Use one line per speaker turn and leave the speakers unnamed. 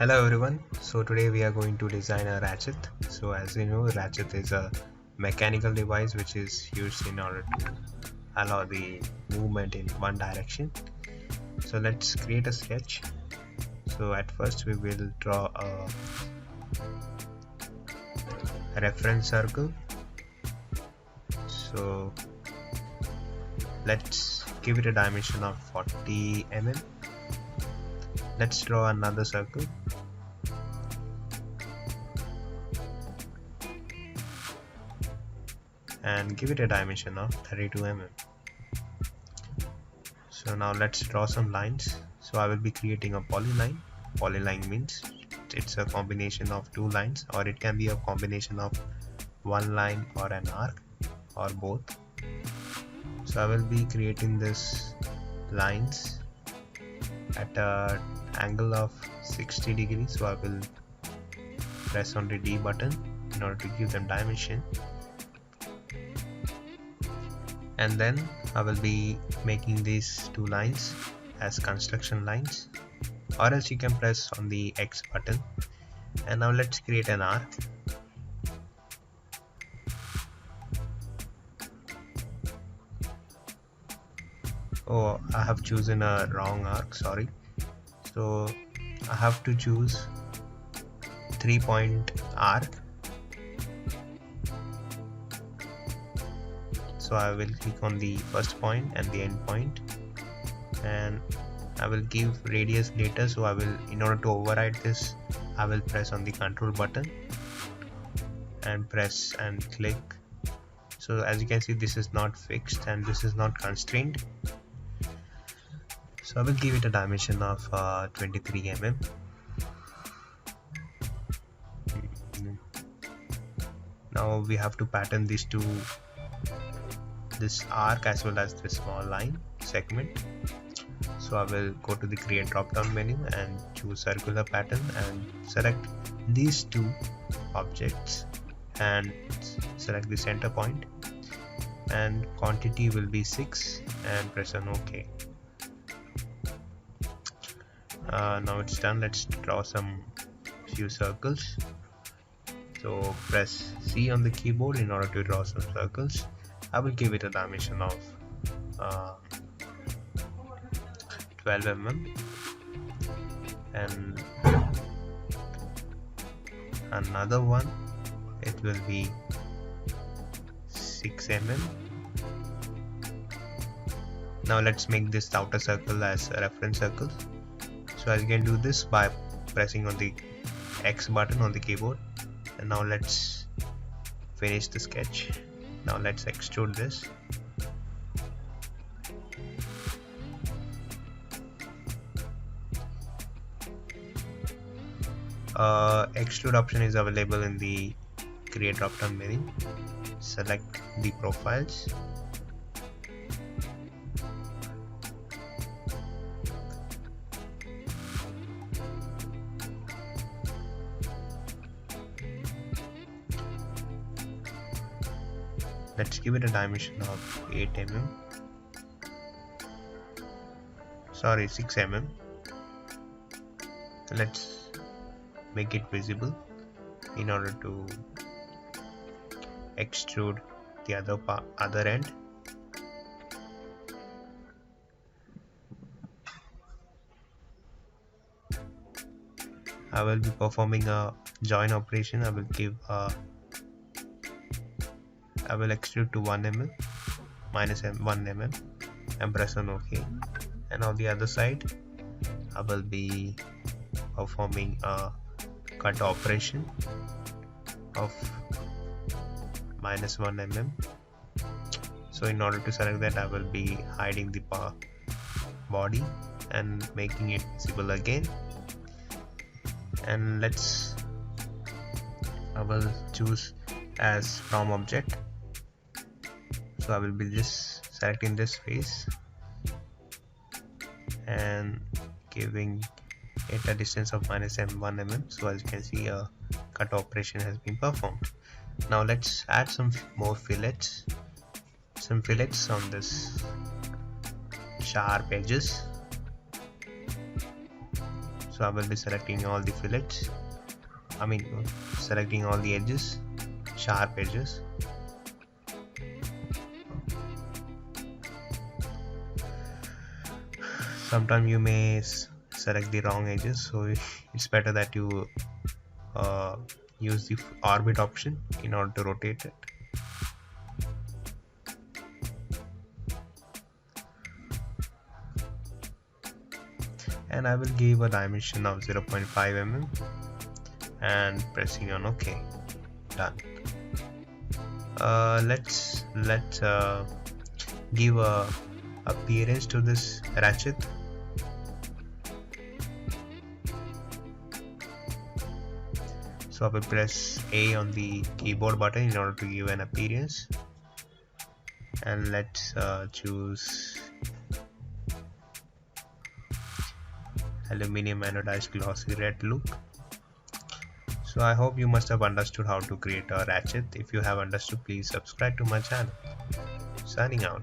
Hello everyone, so today we are going to design a ratchet. So as you know, ratchet is a mechanical device which is used in order to allow the movement in one direction. So let's create a sketch. So at first we will draw a reference circle. So let's give it a dimension of 40 mm. Let's draw another circle. And give it a dimension of 32 mm. So now let's draw some lines. So I will be creating a polyline. Polyline means it's a combination of two lines, or it can be a combination of one line or an arc or both. So I will be creating this lines at an angle of 60 degrees. So I will press on the D button in order to give them dimension. And then I will be making these two lines as construction lines, or else you can press on the X button. And now let's create an arc. Oh, I have chosen a wrong arc, sorry. So I have to choose 3-point arc. So I will click on the first point and the end point, and I will give radius later. So I will, in order to override this, I will press on the control button and press and click. So as you can see, this is not fixed and this is not constrained. So I will give it a dimension of 23 mm. Now we have to pattern these two, this arc as well as this small line segment. So I will go to the create drop down menu and choose circular pattern and select these two objects and select the center point, and quantity will be 6 and press on OK. Now it's done. Let's draw some few circles. So press C on the keyboard in order to draw some circles. I will give it a dimension of 12 mm, and another one, it will be 6 mm. Now let's make this outer circle as a reference circle. So you can do this by pressing on the X button on the keyboard. And now let's finish the sketch. Now let's extrude this. Extrude option is available in the create drop down menu. Select the profiles. Let's give it a dimension of 8 mm. Sorry, 6 mm. Let's make it visible in order to extrude the other end. I will be performing a join operation. I will extrude to 1 mm, minus 1 mm, and press on OK. And on the other side, I will be performing a cut operation of minus 1 mm. So in order to select that, I will be hiding the body and making it visible again. And I will choose as from object. So I will be just selecting this face and giving it a distance of minus 1 mm. So as you can see, a cut operation has been performed. Now let's add some more fillets. Some fillets on this sharp edges. So I will be selecting all the fillets, selecting all the edges, sharp edges. Sometimes you may select the wrong edges, so it's better that you use the orbit option in order to rotate it. And I will give a dimension of 0.5 mm and pressing on OK. Done. Let's give a appearance to this ratchet. So I will press A on the keyboard button in order to give an appearance, and let's choose aluminum anodized glossy red look. So I hope you must have understood how to create a ratchet. If you have understood, please subscribe to my channel. Signing out.